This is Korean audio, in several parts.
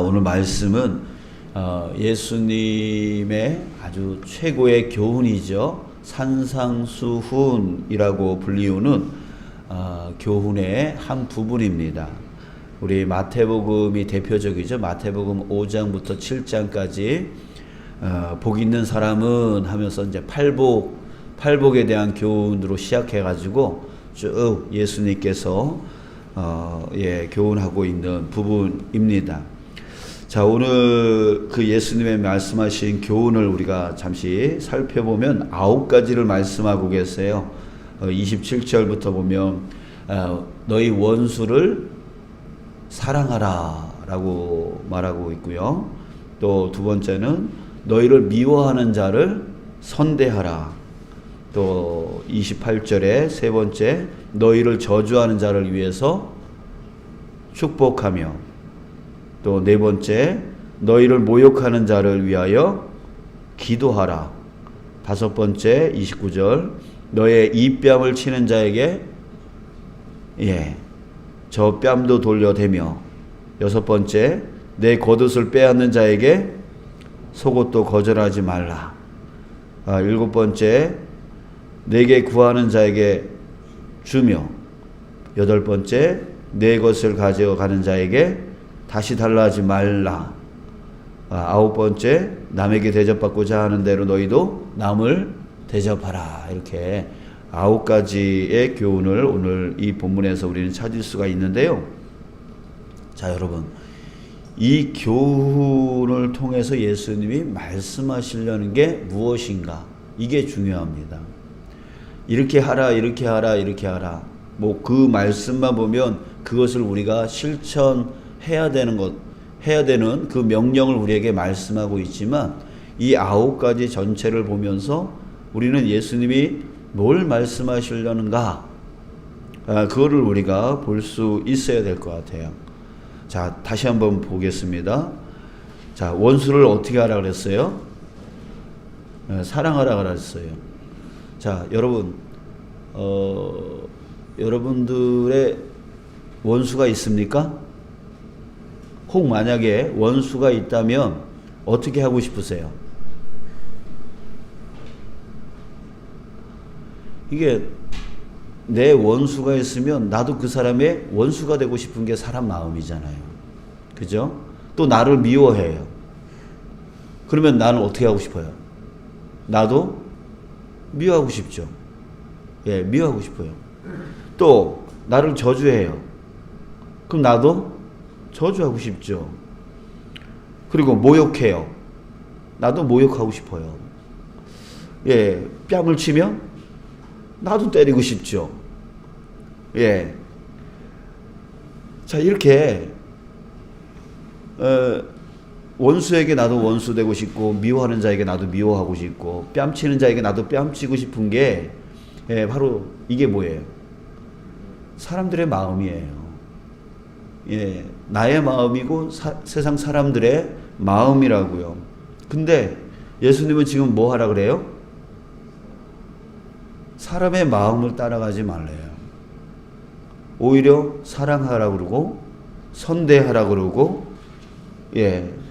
오늘 말씀은 예수님의 아주 최고의 교훈이죠. 산상수훈이라고 불리우는 교훈의 한 부분입니다. 우리 마태복음이 대표적이죠. 마태복음 5장부터 7장까지 복 있는 사람은 하면서 이제 팔복에 대한 교훈으로 시작해가지고 쭉 예수님께서 교훈하고 있는 부분입니다. 자, 오늘 그 예수님의 말씀하신 교훈을 우리가 잠시 살펴보면 9가지를 말씀하고 계세요. 27절부터 보면 너희 원수를 사랑하라 라고 말하고 있고요. 또 두 번째는 너희를 미워하는 자를 선대하라. 또 28절에 세 번째 너희를 저주하는 자를 위해서 축복하며, 또 네 번째 너희를 모욕하는 자를 위하여 기도하라. 다섯 번째 29절 너의 이뺨을 치는 자에게 저 뺨도 돌려대며, 여섯 번째 내 겉옷을 빼앗는 자에게 속옷도 거절하지 말라. 일곱 번째 내게 구하는 자에게 주며, 여덟 번째 내 것을 가져가는 자에게 다시 달라 하지 말라. 아홉 번째 남에게 대접받고자 하는 대로 너희도 남을 대접하라. 이렇게 9가지의 교훈을 오늘 이 본문에서 우리는 찾을 수가 있는데요. 자, 여러분, 이 교훈을 통해서 예수님이 말씀하시려는 게 무엇인가? 이게 중요합니다. 이렇게 하라, 이렇게 하라, 이렇게 하라. 뭐 그 말씀만 보면 그것을 우리가 실천해야 되는 그 명령을 우리에게 말씀하고 있지만, 이 9가지 전체를 보면서 우리는 예수님이 뭘 말씀하시려는가, 그거를 우리가 볼 수 있어야 될 것 같아요. 자, 다시 한번 보겠습니다. 자, 원수를 어떻게 하라 그랬어요? 사랑하라 그랬어요. 자, 여러분, 여러분들의 원수가 있습니까? 혹 만약에 원수가 있다면 어떻게 하고 싶으세요? 이게 내 원수가 있으면 나도 그 사람의 원수가 되고 싶은 게 사람 마음이잖아요. 그죠? 또 나를 미워해요. 그러면 나는 어떻게 하고 싶어요? 나도 미워하고 싶죠. 미워하고 싶어요. 또 나를 저주해요. 그럼 나도 저주하고 싶죠. 그리고 모욕해요. 나도 모욕하고 싶어요. 뺨을 치면 나도 때리고 싶죠. 자, 이렇게 원수에게 나도 원수 되고 싶고, 미워하는 자에게 나도 미워하고 싶고, 뺨치는 자에게 나도 뺨치고 싶은 게 바로 이게 뭐예요? 사람들의 마음이에요. 나의 마음이고 세상 사람들의 마음이라고요. 근데 예수님은 지금 뭐 하라 그래요? 사람의 마음을 따라가지 말래요. 오히려 사랑하라 그러고, 선대하라 그러고,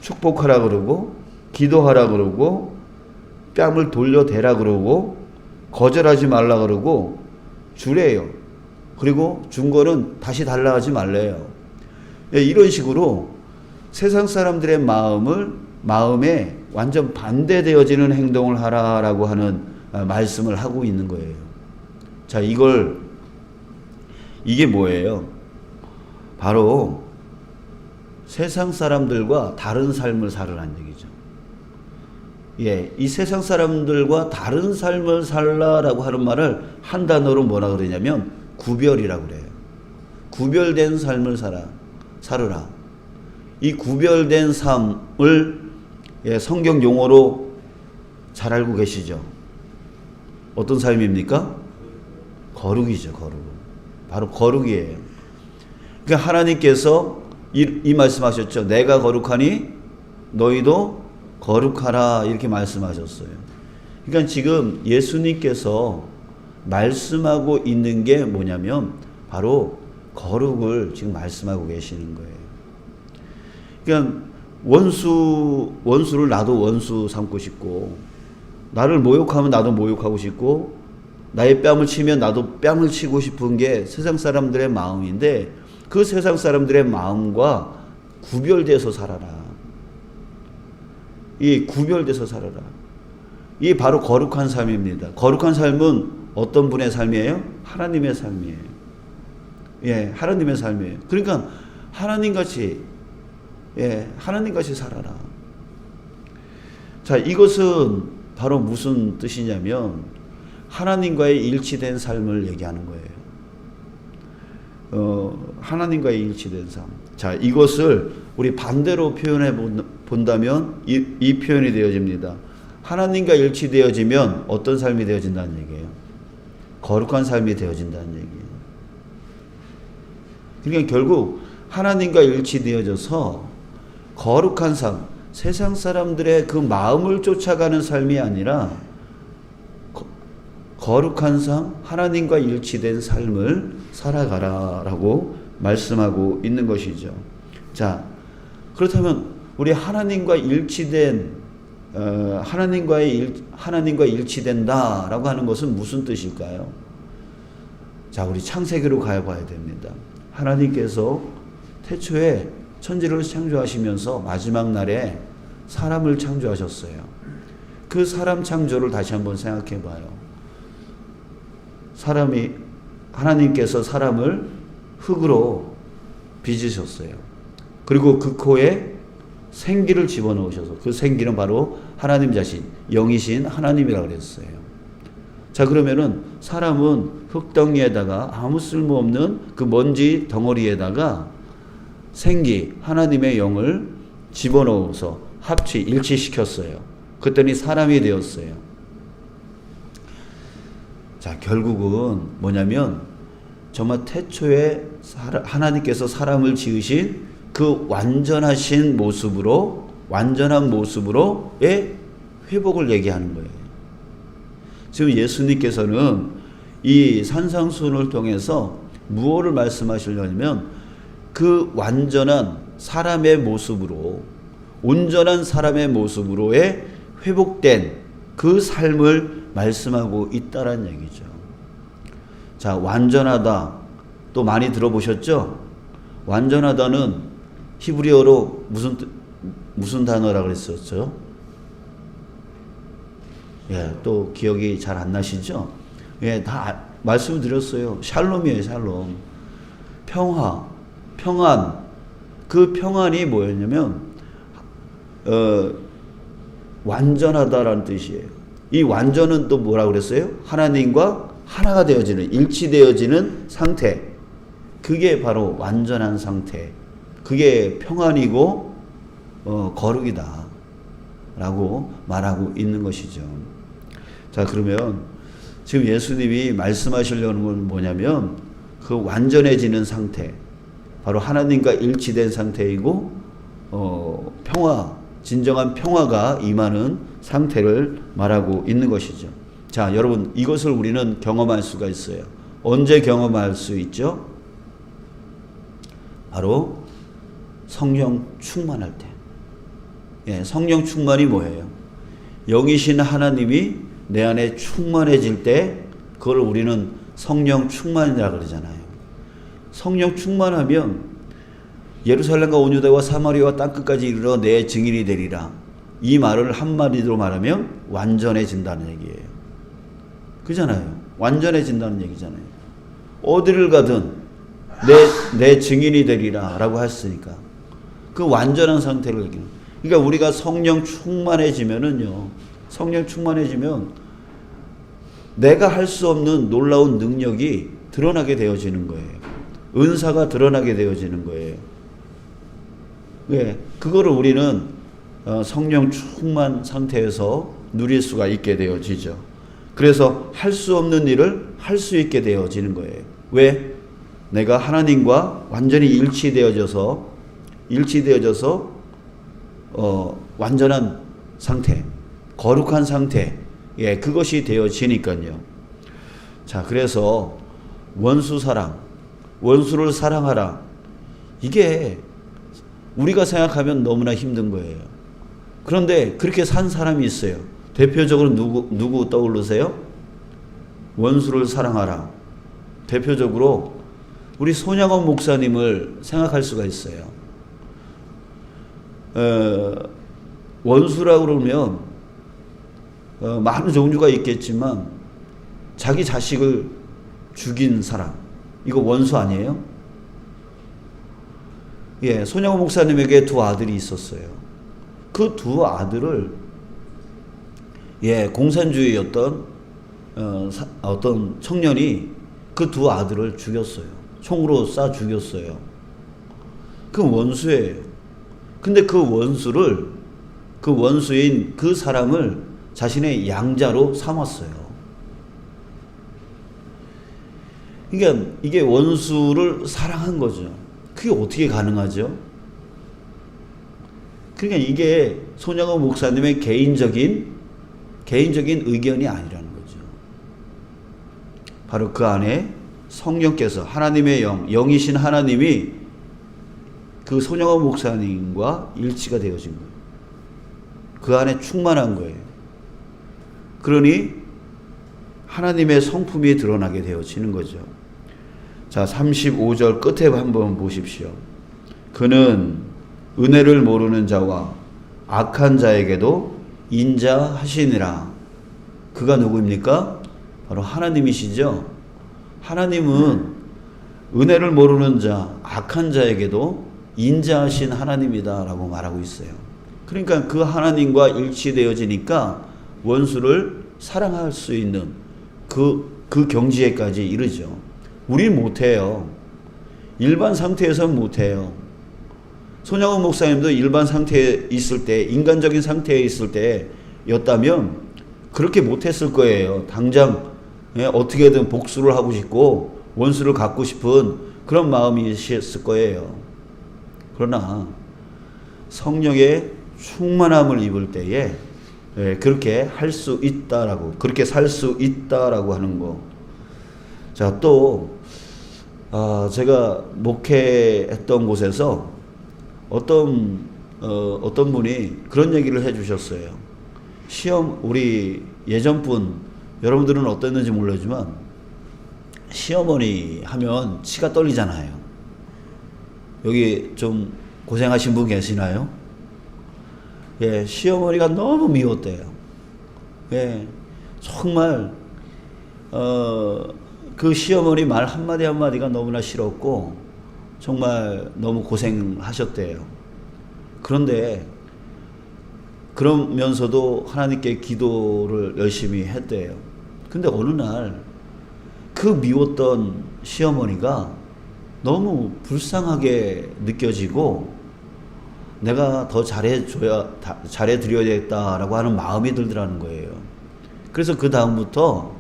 축복하라 그러고, 기도하라 그러고, 뺨을 돌려대라 그러고, 거절하지 말라 그러고, 주래요. 그리고 준 거는 다시 달라 하지 말래요. 이런 식으로 세상 사람들의 마음에 완전 반대되어지는 행동을 하라라고 하는 말씀을 하고 있는 거예요. 자, 이게 뭐예요? 바로 세상 사람들과 다른 삶을 살으라는 얘기죠. 이 세상 사람들과 다른 삶을 살라라고 하는 말을 한 단어로 뭐라 그러냐면 구별이라고 그래요. 구별된 삶을 살으라. 이 구별된 삶을 성경 용어로 잘 알고 계시죠? 어떤 삶입니까? 거룩이죠, 거룩. 바로 거룩이에요. 그러니까 하나님께서 이 말씀하셨죠. 내가 거룩하니 너희도 거룩하라, 이렇게 말씀하셨어요. 그러니까 지금 예수님께서 말씀하고 있는 게 뭐냐면 바로 거룩을 지금 말씀하고 계시는 거예요. 그러니까 원수를 나도 원수 삼고 싶고, 나를 모욕하면 나도 모욕하고 싶고, 나의 뺨을 치면 나도 뺨을 치고 싶은 게 세상 사람들의 마음인데, 그 세상 사람들의 마음과 구별돼서 살아라. 이 구별돼서 살아라. 이 바로 거룩한 삶입니다. 거룩한 삶은 어떤 분의 삶이에요? 하나님의 삶이에요. 예, 하나님의 삶이에요. 그러니까 하나님같이, 예, 하나님같이 살아라. 자, 이것은 바로 무슨 뜻이냐면 하나님과의 일치된 삶을 얘기하는 거예요. 하나님과의 일치된 삶. 자, 이것을 우리 반대로 표현해 본다면 이 표현이 되어집니다. 하나님과 일치되어지면 어떤 삶이 되어진다는 얘기예요? 거룩한 삶이 되어진다는 얘기예요. 그러니까 결국 하나님과 일치되어져서 거룩한 삶, 세상 사람들의 그 마음을 쫓아가는 삶이 아니라 거룩한 삶, 하나님과 일치된 삶을 살아가라라고 말씀하고 있는 것이죠. 자, 그렇다면 우리 하나님과 일치된 하나님과 일치된다라고 하는 것은 무슨 뜻일까요? 자, 우리 창세기로 가봐야 됩니다. 하나님께서 태초에 천지를 창조하시면서 마지막 날에 사람을 창조하셨어요. 그 사람 창조를 다시 한번 생각해 봐요. 하나님께서 사람을 흙으로 빚으셨어요. 그리고 그 코에 생기를 집어넣으셔서, 그 생기는 바로 하나님 자신, 영이신 하나님이라고 그랬어요. 자, 그러면은 사람은 흙덩이에다가 아무 쓸모없는 그 먼지 덩어리에다가 생기, 하나님의 영을 집어넣어서 일치시켰어요. 그랬더니 사람이 되었어요. 자, 결국은 뭐냐면 정말 태초에 하나님께서 사람을 지으신 그 완전한 모습으로의 회복을 얘기하는 거예요. 지금 예수님께서는 이 산상수훈을 통해서 무엇을 말씀하시려면 그 완전한 사람의 모습으로, 온전한 사람의 모습으로의 회복된 그 삶을 말씀하고 있다는 얘기죠. 자, 완전하다 또 많이 들어보셨죠? 완전하다는 히브리어로 무슨 단어라 그랬었죠? 예, 또 기억이 잘 안 나시죠? 예, 다 말씀드렸어요. 샬롬이에요, 샬롬. 평안. 그 평안이 뭐였냐면 완전하다라는 뜻이에요. 이 완전은 또 뭐라 그랬어요? 하나님과 하나가 되어지는, 일치되어지는 상태. 그게 바로 완전한 상태. 그게 평안이고 거룩이다 라고 말하고 있는 것이죠. 자, 그러면 지금 예수님이 말씀하시려는 건 뭐냐면 그 완전해지는 상태, 바로 하나님과 일치된 상태이고 진정한 평화가 임하는 상태를 말하고 있는 것이죠. 자, 여러분, 이것을 우리는 경험할 수가 있어요. 언제 경험할 수 있죠? 바로 성령 충만할 때. 예, 성령 충만이 뭐예요? 영이신 하나님이 내 안에 충만해질 때 그걸 우리는 성령 충만이라고 그러잖아요. 성령 충만하면 예루살렘과 온 유다와 사마리아와 땅끝까지 이르러 내 증인이 되리라. 이 말을 한마디로 말하면 완전해진다는 얘기예요. 그잖아요. 완전해진다는 얘기잖아요. 어디를 가든 내 증인이 되리라 라고 했으니까 그 완전한 상태를 얘기해요. 그러니까 우리가 성령 충만해지면은요, 성령 충만해지면 내가 할 수 없는 놀라운 능력이 드러나게 되어지는 거예요. 은사가 드러나게 되어지는 거예요. 예, 그거를 우리는 성령 충만 상태에서 누릴 수가 있게 되어지죠. 그래서 할 수 없는 일을 할 수 있게 되어지는 거예요. 왜? 내가 하나님과 완전히 일치되어져서 완전한 상태, 거룩한 상태, 예, 그것이 되어지니까요. 자, 그래서 원수를 사랑하라. 이게 우리가 생각하면 너무나 힘든 거예요. 그런데 그렇게 산 사람이 있어요. 대표적으로 누구 떠오르세요? 원수를 사랑하라. 대표적으로 우리 손양원 목사님을 생각할 수가 있어요. 원수라고 그러면 많은 종류가 있겠지만 자기 자식을 죽인 사람, 이거 원수 아니에요? 예, 손양원 목사님에게 두 아들이 있었어요. 그 두 아들을 공산주의였던 어떤 청년이 그 두 아들을 죽였어요. 총으로 쏴 죽였어요. 그 원수예요. 근데 그 원수인 그 사람을 자신의 양자로 삼았어요. 그러니까 이게 원수를 사랑한 거죠. 그게 어떻게 가능하죠? 그러니까 이게 손양원 목사님의 개인적인 의견이 아니라는 거죠. 바로 그 안에 성령께서, 하나님의 영이신 하나님이 그 손양원 목사님과 일치가 되어진 거예요. 그 안에 충만한 거예요. 그러니 하나님의 성품이 드러나게 되어지는 거죠. 자, 35절 끝에 한번 보십시오. 그는 은혜를 모르는 자와 악한 자에게도 인자하시니라. 그가 누구입니까? 바로 하나님이시죠. 하나님은 은혜를 모르는 자, 악한 자에게도 인자하신 하나님이다라고 말하고 있어요. 그러니까 그 하나님과 일치되어지니까 원수를 사랑할 수 있는 그 경지에까지 이르죠. 우리는 못해요. 일반 상태에서는 못해요. 손양원 목사님도 일반 상태에 있을 때, 인간적인 상태에 있을 때였다면 그렇게 못했을 거예요. 당장 어떻게든 복수를 하고 싶고 원수를 갚고 싶은 그런 마음이 있었을 거예요. 그러나 성령의 충만함을 입을 때에 그렇게 할 수 있다라고, 그렇게 살 수 있다라고 하는 거. 자, 또 제가 목회했던 곳에서 어떤 분이 그런 얘기를 해주셨어요. 우리 예전분 여러분들은 어땠는지 모르지만 시어머니 하면 치가 떨리잖아요. 여기 좀 고생하신 분 계시나요? 예, 시어머니가 너무 미웠대요. 예, 정말 그 시어머니 말 한마디 한마디가 너무나 싫었고 정말 너무 고생하셨대요. 그런데 그러면서도 하나님께 기도를 열심히 했대요. 근데 어느 날 그 미웠던 시어머니가 너무 불쌍하게 느껴지고 내가 더 잘해드려야겠다라고 하는 마음이 들더라는 거예요. 그래서 그 다음부터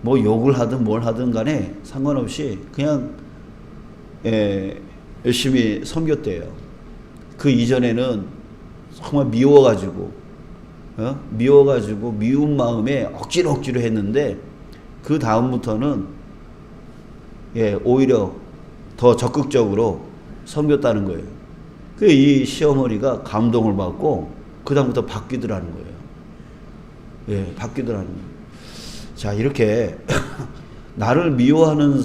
뭐 욕을 하든 뭘 하든 간에 상관없이 그냥 열심히 섬겼대요. 그 이전에는 정말 미워가지고 미운 마음에 억지로 했는데 그 다음부터는 오히려 더 적극적으로 섬겼다는 거예요. 그 이 시어머니가 감동을 받고 그 다음부터 바뀌더라는 거예요. 예, 바뀌더라는 거예요. 자, 이렇게 나를 미워하는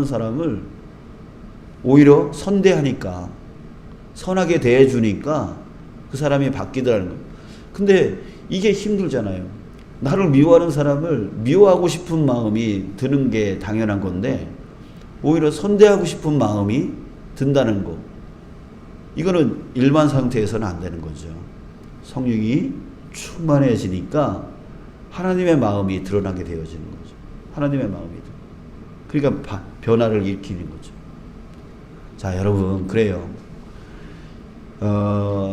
사람을 오히려 선대하니까, 선하게 대해주니까 그 사람이 바뀌더라는 거예요. 근데 이게 힘들잖아요. 나를 미워하는 사람을 미워하고 싶은 마음이 드는 게 당연한 건데 오히려 선대하고 싶은 마음이 든다는 거, 이거는 일반 상태에서는 안 되는 거죠. 성령이 충만해지니까 하나님의 마음이 드러나게 되어지는 거죠. 하나님의 마음이. 그러니까 변화를 일으키는 거죠. 자, 여러분, 그래요.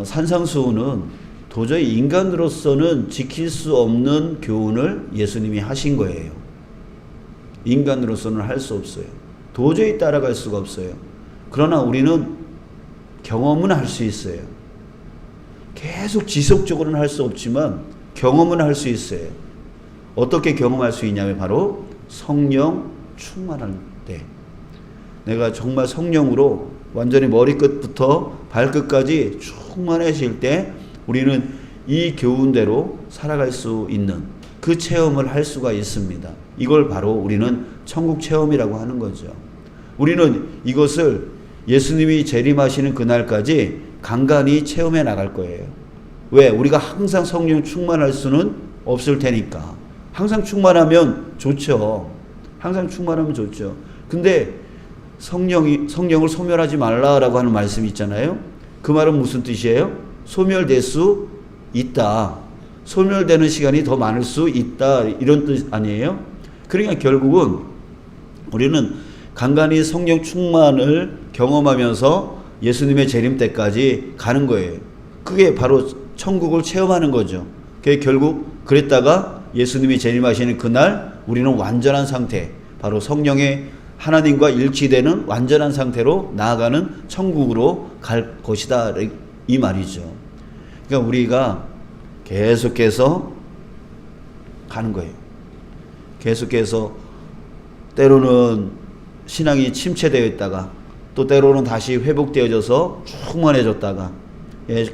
산상수훈은 도저히 인간으로서는 지킬 수 없는 교훈을 예수님이 하신 거예요. 인간으로서는 할 수 없어요. 도저히 따라갈 수가 없어요. 그러나 우리는 경험은 할 수 있어요. 계속 지속적으로는 할 수 없지만 경험은 할 수 있어요. 어떻게 경험할 수 있냐면 바로 성령 충만할 때, 내가 정말 성령으로 완전히 머리끝부터 발끝까지 충만해질 때 우리는 이 교훈대로 살아갈 수 있는 그 체험을 할 수가 있습니다. 이걸 바로 우리는 천국 체험이라고 하는 거죠. 우리는 이것을 예수님이 재림하시는 그날까지 간간히 체험해 나갈 거예요. 왜? 우리가 항상 성령 충만할 수는 없을 테니까. 항상 충만하면 좋죠. 항상 충만하면 좋죠. 근데 성령을 소멸하지 말라라고 하는 말씀이 있잖아요. 그 말은 무슨 뜻이에요? 소멸될 수 있다. 소멸되는 시간이 더 많을 수 있다. 이런 뜻 아니에요? 그러니까 결국은 우리는 간간히 성령 충만을 경험하면서 예수님의 재림 때까지 가는 거예요. 그게 바로 천국을 체험하는 거죠. 그게 결국 그랬다가 예수님이 재림하시는 그날 우리는 완전한 상태, 바로 성령의 하나님과 일치되는 완전한 상태로 나아가는 천국으로 갈 것이다, 이 말이죠. 그러니까 우리가 계속해서 가는 거예요. 계속해서 때로는 신앙이 침체되어 있다가 또 때로는 다시 회복되어져서 충만해졌다가,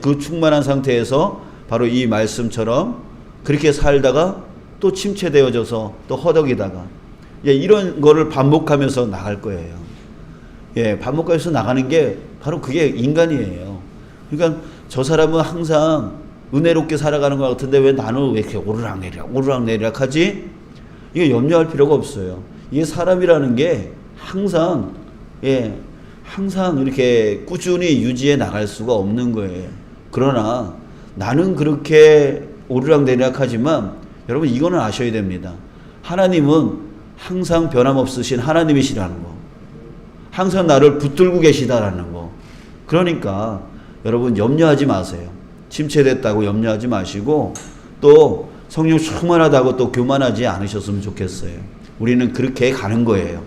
그 충만한 상태에서 바로 이 말씀처럼 그렇게 살다가 또 침체되어져서 또 허덕이다가, 이런 거를 반복하면서 나갈 거예요. 반복하면서 나가는 게 바로 그게 인간이에요. 그러니까 저 사람은 항상 은혜롭게 살아가는 것 같은데 왜 나는 왜 이렇게 오르락내리락 하지? 이게 염려할 필요가 없어요. 이게 사람이라는 게 항상 이렇게 꾸준히 유지해 나갈 수가 없는 거예요. 그러나 나는 그렇게 오르락내리락 하지만 여러분 이거는 아셔야 됩니다. 하나님은 항상 변함없으신 하나님이시라는 거. 항상 나를 붙들고 계시다라는 거. 그러니까 여러분 염려하지 마세요. 침체됐다고 염려하지 마시고 또 성령 충만하다고 또 교만하지 않으셨으면 좋겠어요. 우리는 그렇게 가는 거예요.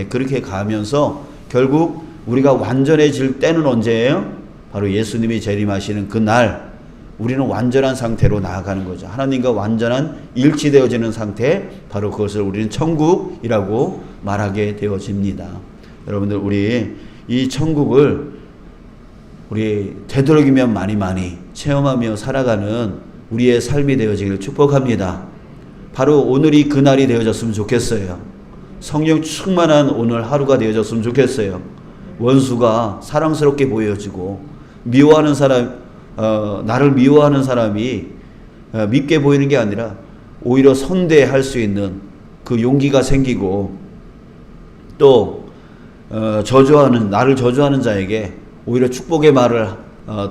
그렇게 가면서 결국 우리가 완전해질 때는 언제예요? 바로 예수님이 재림하시는 그날 우리는 완전한 상태로 나아가는 거죠. 하나님과 완전한 일치되어지는 상태, 바로 그것을 우리는 천국이라고 말하게 되어집니다. 여러분들 우리 이 천국을 우리 되도록이면 많이 체험하며 살아가는 우리의 삶이 되어지기를 축복합니다. 바로 오늘이 그날이 되어졌으면 좋겠어요. 성령 충만한 오늘 하루가 되어졌으면 좋겠어요. 원수가 사랑스럽게 보여지고 미워하는 사람, 나를 미워하는 사람이 밉게 보이는 게 아니라 오히려 선대할 수 있는 그 용기가 생기고, 또 나를 저주하는 자에게 오히려 축복의 말을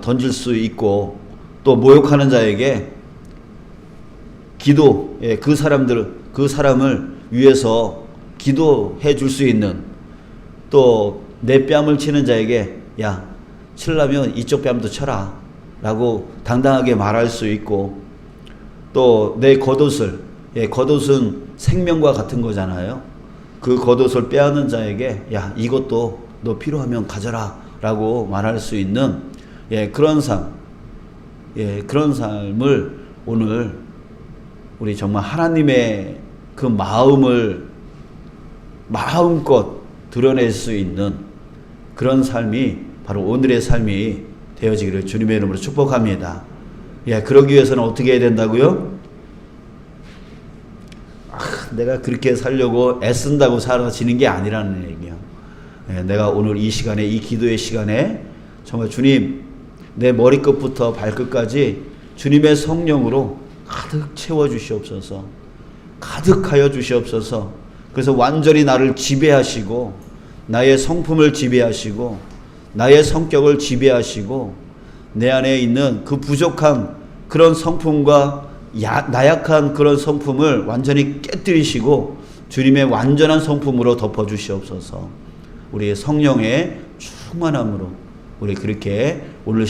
던질 수 있고, 또 모욕하는 자에게 그 사람을 위해서 기도해 줄 수 있는, 또 내 뺨을 치는 자에게 야, 치려면 이쪽 뺨도 쳐라 라고 당당하게 말할 수 있고, 또 내 겉옷은 생명과 같은 거잖아요. 그 겉옷을 빼앗는 자에게 야, 이것도 너 필요하면 가져라 라고 말할 수 있는 그런 삶을 오늘 우리 정말 하나님의 그 마음을 마음껏 드러낼 수 있는 그런 삶이 바로 오늘의 삶이 되어지기를 주님의 이름으로 축복합니다. 그러기 위해서는 어떻게 해야 된다고요? 내가 그렇게 살려고 애쓴다고 사라지는 게 아니라는 얘기예요. 내가 오늘 이 시간에, 이 기도의 시간에 정말 주님, 내 머리끝부터 발끝까지 주님의 성령으로 가득 채워주시옵소서. 가득하여 주시옵소서. 그래서 완전히 나를 지배하시고 나의 성품을 지배하시고 나의 성격을 지배하시고 내 안에 있는 그 부족한 그런 성품과 나약한 그런 성품을 완전히 깨뜨리시고 주님의 완전한 성품으로 덮어주시옵소서. 우리의 성령의 충만함으로 우리 그렇게 오늘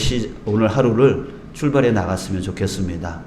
하루를 출발해 나갔으면 좋겠습니다.